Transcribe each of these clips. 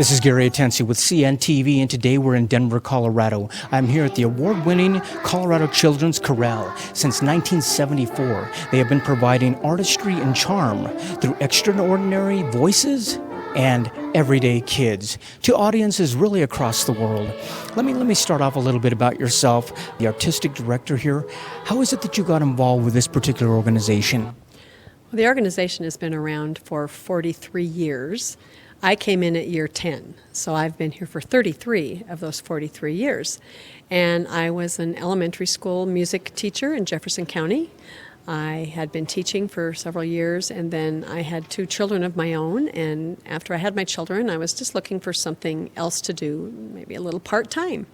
This is Gary Atensi with CNTV, and today we're in Denver, Colorado. I'm here at the award-winning Colorado Children's Chorale. Since 1974, they have been providing artistry and charm through extraordinary voices and everyday kids to audiences really across the world. Let me start off a little bit about yourself, the artistic director here. How is it that you got involved with this particular organization? Well, the organization has been around for 43 years. I came in at year 10, so I've been here for 33 of those 43 years. And I was an elementary school music teacher in Jefferson County. I had been teaching for several years, and then I had 2 children of my own. And after I had my children, I was just looking for something else to do, maybe a little part-time.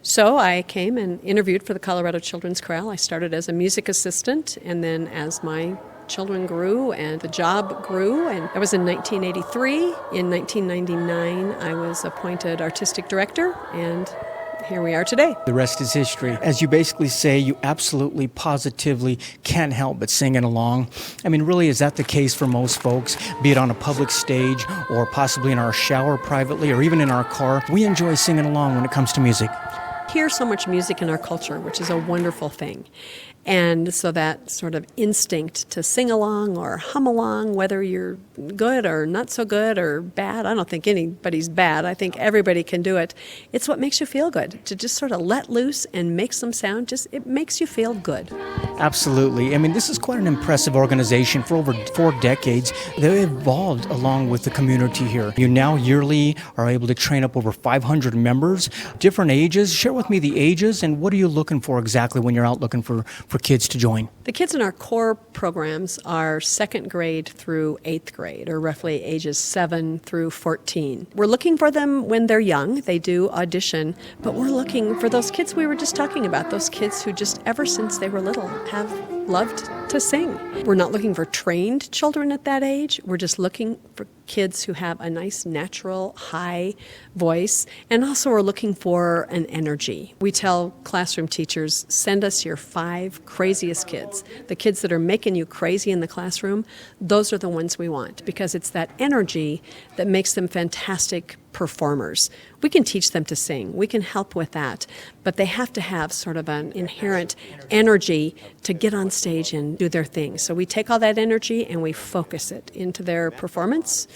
So I came and interviewed for the Colorado Children's Chorale. I started as a music assistant, and then as my children grew and the job grew, and that was in 1983. In 1999, I was appointed artistic director, and here we are today. The rest is history. As you basically say, you absolutely, positively can't help but singing along. I mean, really, is that the case for most folks, be it on a public stage or possibly in our shower privately or even in our car? We enjoy singing along when it comes to music. Hear so much music in our culture, which is a wonderful thing. And so that sort of instinct to sing along or hum along, whether you're good or not so good or bad, I don't think anybody's bad. I think everybody can do it. It's what makes you feel good, to just sort of let loose and make some sound. It makes you feel good. Absolutely. I mean, this is quite an impressive organization. For over 4 decades, they evolved along with the community here. You now yearly are able to train up over 500 members, different ages. Share with me the ages, and what are you looking for exactly when you're out looking for kids to join? The kids in our core programs are 2nd grade through 8th grade, or roughly ages 7 through 14. We're looking for them when they're young. They do audition, but we're looking for those kids we were just talking about, those kids who just ever since they were little have loved to sing. We're not looking for trained children at that age. We're just looking for kids who have a nice, natural, high voice, and also we're looking for an energy. We tell classroom teachers, send us your 5 craziest kids. The kids that are making you crazy in the classroom, those are the ones we want, because it's that energy that makes them fantastic performers. We can teach them to sing. We can help with that, but they have to have sort of an inherent energy to get on stage and do their thing. So we take all that energy and we focus it into their performance,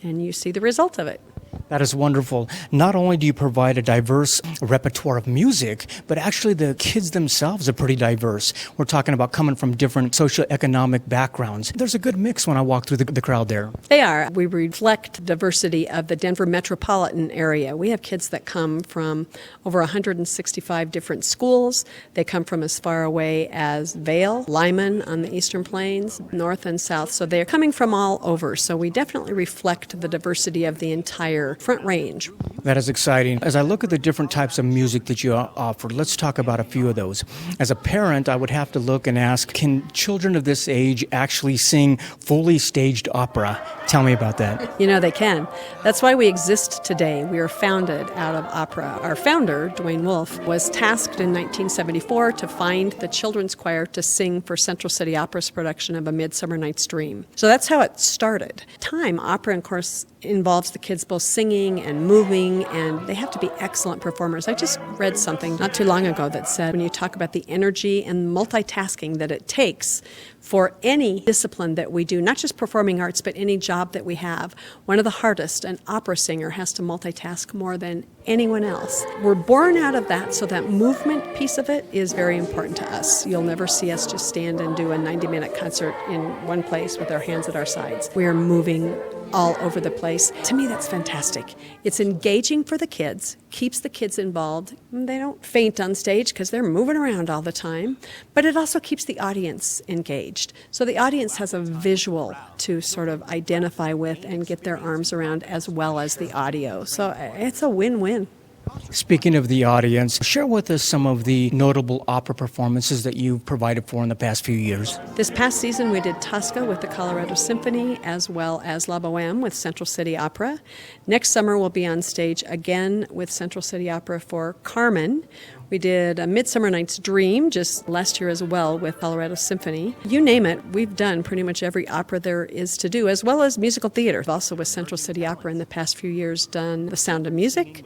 and you see the result of it. That is wonderful. Not only do you provide a diverse repertoire of music, but actually the kids themselves are pretty diverse. We're talking about coming from different socioeconomic backgrounds. There's a good mix when I walk through the crowd there. They are. We reflect the diversity of the Denver metropolitan area. We have kids that come from over 165 different schools. They come from as far away as Vail, Lyman on the Eastern Plains, north and south. So they're coming from all over. So we definitely reflect the diversity of the entire Front Range. That is exciting. As I look at the different types of music that you offer, let's talk about a few of those. As a parent, I would have to look and ask, can children of this age actually sing fully staged opera? Tell me about that. You know, they can. That's why we exist today. We are founded out of opera. Our founder, Dwayne Wolfe, was tasked in 1974 to find the children's choir to sing for Central City Opera's production of A Midsummer Night's Dream. So that's how it started. Opera, of course, involves the kids both singing and moving, and they have to be excellent performers. I just read something not too long ago that said when you talk about the energy and multitasking that it takes for any discipline that we do, not just performing arts, but any job that we have, one of the hardest, an opera singer has to multitask more than anyone else. We're born out of that, so that movement piece of it is very important to us. You'll never see us just stand and do a 90-minute concert in one place with our hands at our sides. We are moving all over the place. To me, that's fantastic. It's engaging for the kids, keeps the kids involved. They don't faint on stage because they're moving around all the time, but it also keeps the audience engaged. So the audience has a visual to sort of identify with and get their arms around, as well as the audio. So it's a win-win. Speaking of the audience, share with us some of the notable opera performances that you've provided for in the past few years. This past season, we did Tosca with the Colorado Symphony, as well as La Boheme with Central City Opera. Next summer, we'll be on stage again with Central City Opera for Carmen. We did A Midsummer Night's Dream just last year as well with Colorado Symphony. You name it, we've done pretty much every opera there is to do, as well as musical theater. Also with Central City Opera in the past few years done The Sound of Music.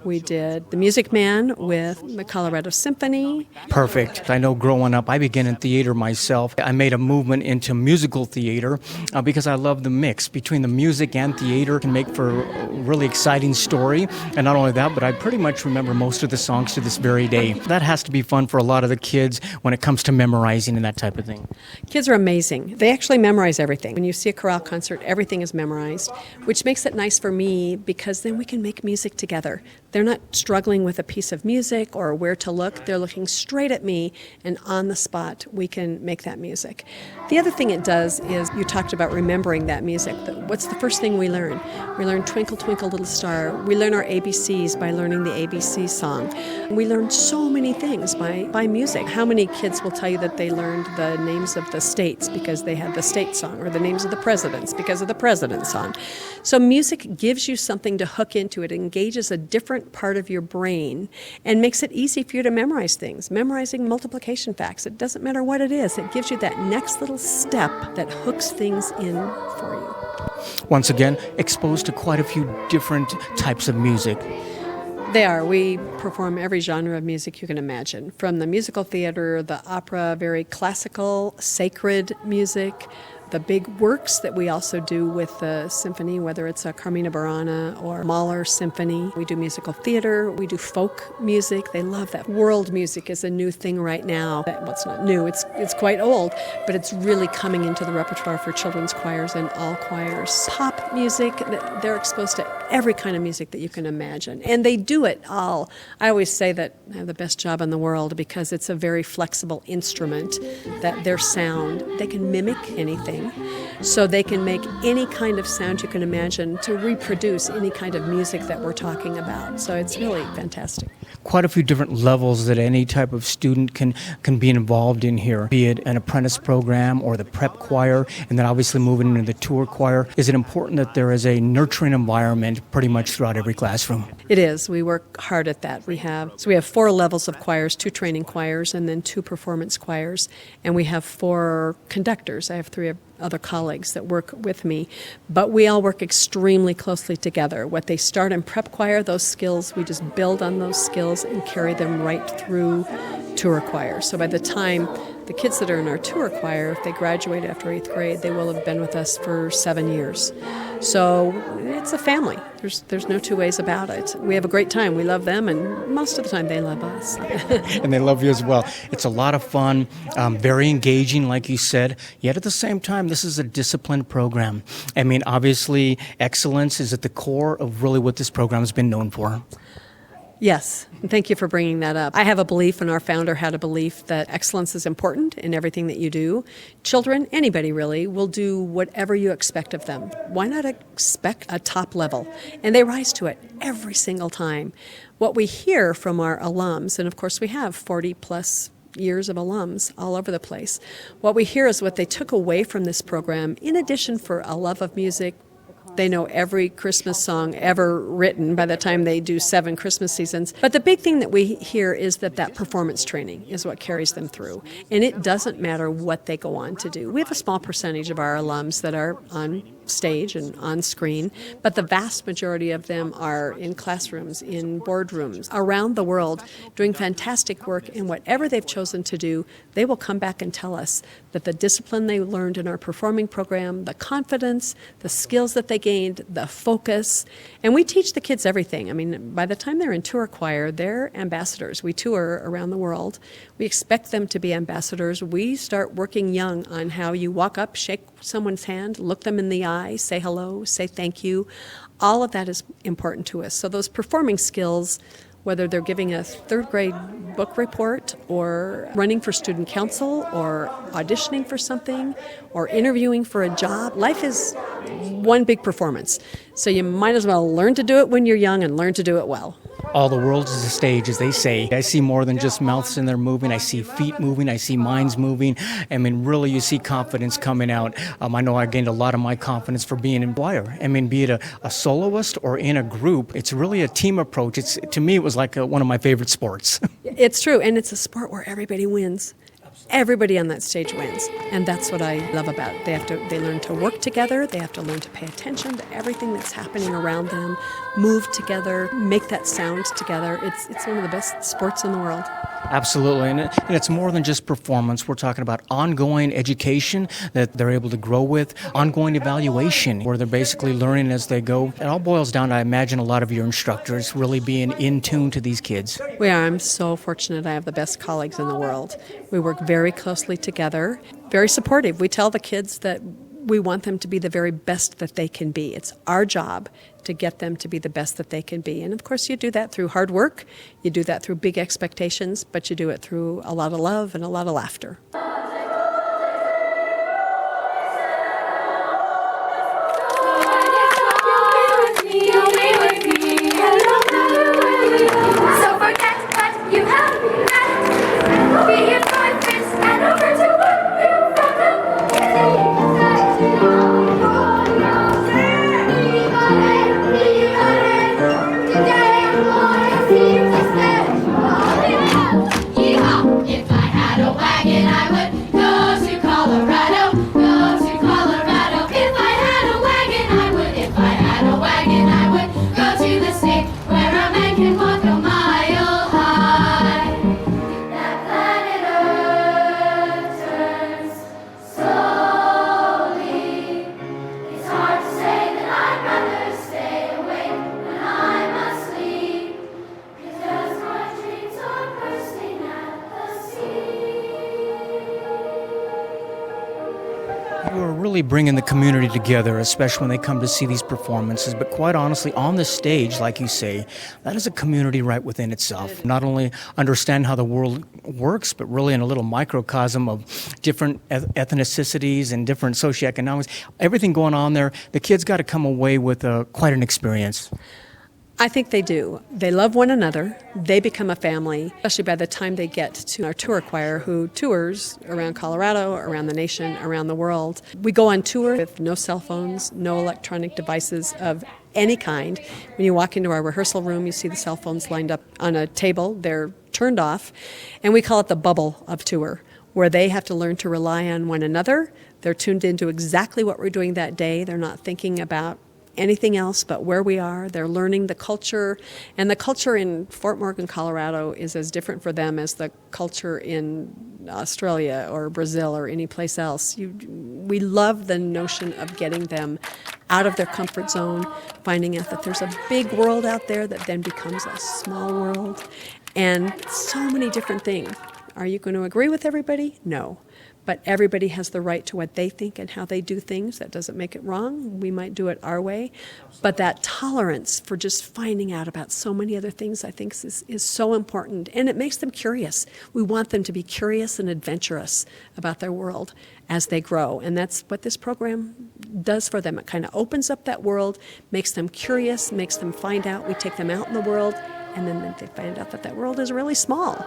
We did The Music Man with the Colorado Symphony. Perfect. I know growing up, I began in theater myself. I made a movement into musical theater because I love the mix between the music and theater. It can make for a really exciting story. And not only that, but I pretty much remember most of the songs to this very day. That has to be fun for a lot of the kids when it comes to memorizing and that type of thing. Kids are amazing. They actually memorize everything. When you see a chorale concert, everything is memorized, which makes it nice for me because then we can make music together. They're not struggling with a piece of music or where to look. They're looking straight at me, and on the spot, we can make that music. The other thing it does is, you talked about remembering that music. What's the first thing we learn? We learn Twinkle, Twinkle, Little Star. We learn our ABCs by learning the ABC song. We learn so many things by music. How many kids will tell you that they learned the names of the states because they had the state song, or the names of the presidents because of the president's song? So music gives you something to hook into. It engages a different part of your brain and makes it easy for you to memorize things. Memorizing multiplication facts, it doesn't matter what it is. It gives you that next little step that hooks things in for you. Once again, exposed to quite a few different types of music. They are. We perform every genre of music you can imagine, from the musical theater, the opera, very classical, sacred music, the big works that we also do with the symphony, whether it's a Carmina Burana or Mahler Symphony. We do musical theater, we do folk music. They love that. World music is a new thing right now. Well, it's not new, it's quite old, but it's really coming into the repertoire for children's choirs and all choirs. Pop music, they're exposed to every kind of music that you can imagine, and they do it all. I always say that I have the best job in the world because it's a very flexible instrument, that their sound, they can mimic anything. So they can make any kind of sound you can imagine to reproduce any kind of music that we're talking about. So it's really fantastic. Quite a few different levels that any type of student can be involved in here, be it an apprentice program or the prep choir, and then obviously moving into the tour choir. Is it important that there is a nurturing environment pretty much throughout every classroom? It is. We work hard at that. We have 4 levels of choirs, 2 training choirs, and then 2 performance choirs, and we have 4 conductors. I have 3 other colleagues that work with me, but we all work extremely closely together. What they start in prep choir, those skills, we just build on those skills and carry them right through tour choir. So by the time the kids that are in our tour choir, if they graduate after 8th grade, they will have been with us for 7 years. So it's a family. There's no two ways about it. We have a great time. We love them, and most of the time they love us. And they love you as well. It's a lot of fun, very engaging, like you said, yet at the same time, this is a disciplined program. I mean, obviously, excellence is at the core of really what this program has been known for. Yes, and thank you for bringing that up. I have a belief, and our founder had a belief, that excellence is important in everything that you do. Children, anybody really, will do whatever you expect of them. Why not expect a top level? And they rise to it every single time. What we hear from our alums, and of course we have 40 plus years of alums all over the place, what we hear is what they took away from this program, in addition for a love of music. They know every Christmas song ever written by the time they do 7 Christmas seasons. But the big thing that we hear is that performance training is what carries them through. And it doesn't matter what they go on to do. We have a small percentage of our alums that are on stage and on screen, but the vast majority of them are in classrooms, in boardrooms, around the world, doing fantastic work. And whatever they've chosen to do, they will come back and tell us that the discipline they learned in our performing program, the confidence, the skills that they gained, the focus, and we teach the kids everything. I mean, by the time they're in tour choir, they're ambassadors. We tour around the world. We expect them to be ambassadors. We start working young on how you walk up, shake someone's hand, look them in the eye, say hello, say thank you. All of that is important to us. So those performing skills, whether they're giving a 3rd grade book report or running for student council or auditioning for something or interviewing for a job, life is one big performance. So you might as well learn to do it when you're young and learn to do it well. All the world is a stage, as they say. I see more than just mouths in there moving. I see feet moving. I see minds moving. I mean, really, you see confidence coming out. I know I gained a lot of my confidence for being in choir. I mean, be it a soloist or in a group, it's really a team approach. To me, it was like one of my favorite sports. It's true, and it's a sport where everybody wins. Everybody on that stage wins, and that's what I love about it. They learn to work together. They have to learn to pay attention to everything that's happening around them, move together, make that sound together. It's one of the best sports in the world. Absolutely, and it's more than just performance. We're talking about ongoing education that they're able to grow with, ongoing evaluation where they're basically learning as they go. It all boils down to, I imagine, a lot of your instructors really being in tune to these kids. We are. I'm so fortunate. I have the best colleagues in the world. We work very closely together, very supportive. We tell the kids that we want them to be the very best that they can be. It's our job to get them to be the best that they can be. And of course, you do that through hard work, you do that through big expectations, but you do it through a lot of love and a lot of laughter. If I had a wagon, I would go to Colorado, go to Colorado. If I had a wagon, I would. If I had a wagon, I would go to the state where a man can walk a mile high. That planet Earth turns slowly. It's hard to say that I'd rather stay awake when I'm asleep, because my dreams are bursting at the seams. You are really bringing the community together, especially when they come to see these performances. But quite honestly, on the stage, like you say, that is a community right within itself. Not only understand how the world works, but really in a little microcosm of different ethnicities and different socioeconomics, everything going on there. The kids got to come away with quite an experience. I think they do. They love one another. They become a family, especially by the time they get to our tour choir, who tours around Colorado, around the nation, around the world. We go on tour with no cell phones, no electronic devices of any kind. When you walk into our rehearsal room, you see the cell phones lined up on a table. They're turned off, and we call it the bubble of tour, where they have to learn to rely on one another. They're tuned into exactly what we're doing that day. They're not thinking about anything else but where we are. They're learning the culture, and the culture in Fort Morgan, Colorado is as different for them as the culture in Australia or Brazil or any place else. We love the notion of getting them out of their comfort zone, finding out that there's a big world out there that then becomes a small world, and so many different things. Are you going to agree with everybody? No. But everybody has the right to what they think and how they do things. That doesn't make it wrong. We might do it our way. But that tolerance for just finding out about so many other things, I think, is so important. And it makes them curious. We want them to be curious and adventurous about their world as they grow. And that's what this program does for them. It kind of opens up that world, makes them curious, makes them find out. We take them out in the world, and then they find out that that world is really small.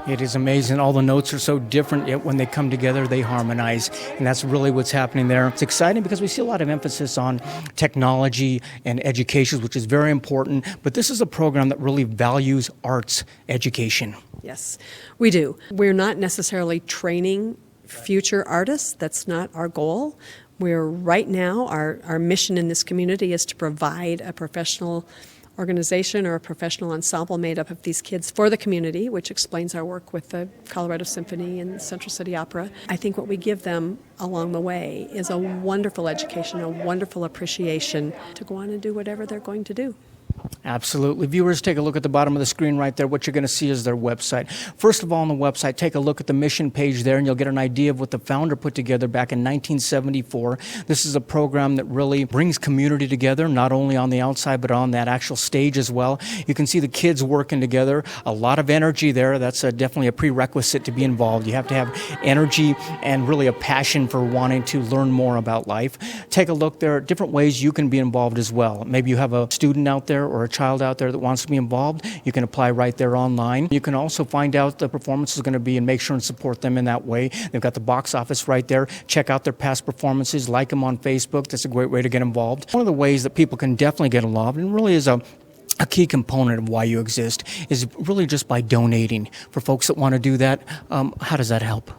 It is amazing. All the notes are so different, yet when they come together, they harmonize. And that's really what's happening there. It's exciting because we see a lot of emphasis on technology and education, which is very important. But this is a program that really values arts education. Yes, we do. We're not necessarily training future artists. That's not our goal. We're right now, our mission in this community is to provide a professional organization or a professional ensemble made up of these kids for the community, which explains our work with the Colorado Symphony and Central City Opera. I think what we give them along the way is a wonderful education, a wonderful appreciation to go on and do whatever they're going to do. Absolutely. Viewers, take a look at the bottom of the screen right there. What you're going to see is their website. First of all, on the website, take a look at the mission page there, and you'll get an idea of what the founder put together back in 1974. This is a program that really brings community together, not only on the outside, but on that actual stage as well. You can see the kids working together. A lot of energy there. That's definitely a prerequisite to be involved. You have to have energy and really a passion for wanting to learn more about life. Take a look. There are different ways you can be involved as well. Maybe you have a student out there there or a child out there that wants to be involved, you can apply right there online. You can also find out the performance is going to be and make sure and support them in that way. They've got the box office right there. Check out their past performances, like them on Facebook. That's a great way to get involved. One of the ways that people can definitely get involved, and really is a key component of why you exist, is really just by donating. For folks that want to do that, how does that help?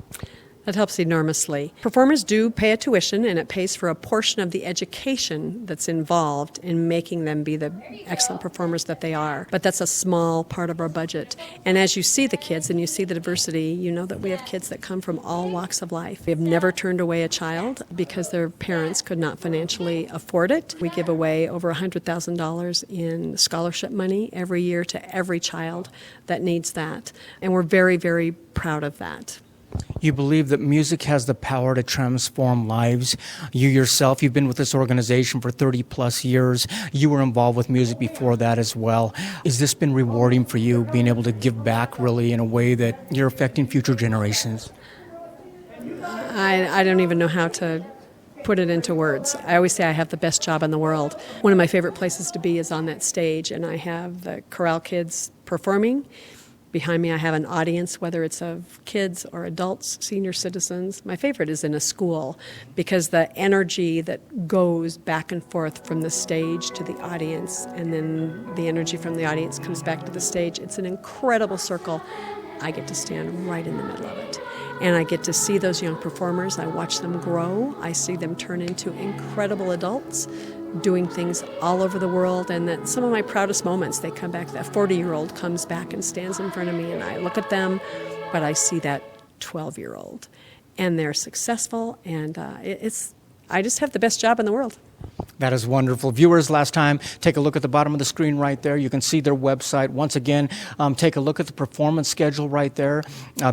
That helps enormously. Performers do pay a tuition, and it pays for a portion of the education that's involved in making them be the excellent performers that they are. But that's a small part of our budget. And as you see the kids and you see the diversity, you know that we have kids that come from all walks of life. We have never turned away a child because their parents could not financially afford it. We give away over $100,000 in scholarship money every year to every child that needs that. And we're very, very proud of that. You believe that music has the power to transform lives. You yourself, you've been with this organization for 30 plus years. You were involved with music before that as well. Has this been rewarding for you, being able to give back really in a way that you're affecting future generations? I don't even know how to put it into words. I always say I have the best job in the world. One of my favorite places to be is on that stage, and I have the Chorale kids performing. Behind me, I have an audience, whether it's of kids or adults, senior citizens. My favorite is in a school because the energy that goes back and forth from the stage to the audience, and then the energy from the audience comes back to the stage. It's an incredible circle. I get to stand right in the middle of it. And I get to see those young performers. I watch them grow. I see them turn into incredible adults, doing things all over the world. And that some of my proudest moments, they come back, that 40-year-old comes back and stands in front of me, and I look at them, but I see that 12-year-old. And they're successful, and I just have the best job in the world. That is wonderful. Viewers, last time, take a look at the bottom of the screen right there. You can see their website. Once again, take a look at the performance schedule right there.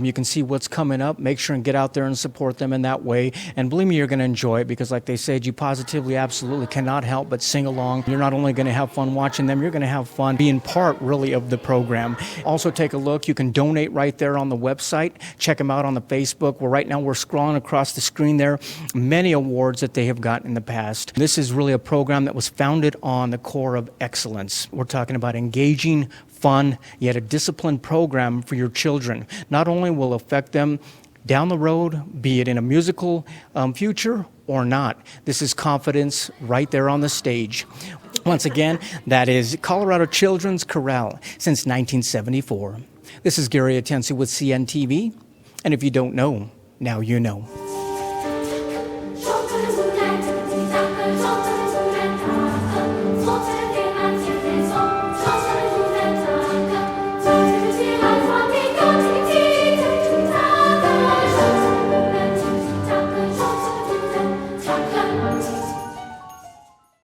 You can see what's coming up. Make sure and get out there and support them in that way. And believe me, you're going to enjoy it because, like they said, you positively, absolutely cannot help but sing along. You're not only going to have fun watching them, you're going to have fun being part, really, of the program. Also, take a look. You can donate right there on the website. Check them out on the Facebook. Well, right now, we're scrolling across the screen there. Many awards that they have gotten in the past. This is really a program that was founded on the core of excellence. We're talking about engaging, fun, yet a disciplined program for your children. Not only will affect them down the road, be it in a musical future or not. This is confidence right there on the stage. Once again, that is Colorado Children's Chorale since 1974. This is Gary Atensi with CNTV, and if you don't know, now you know.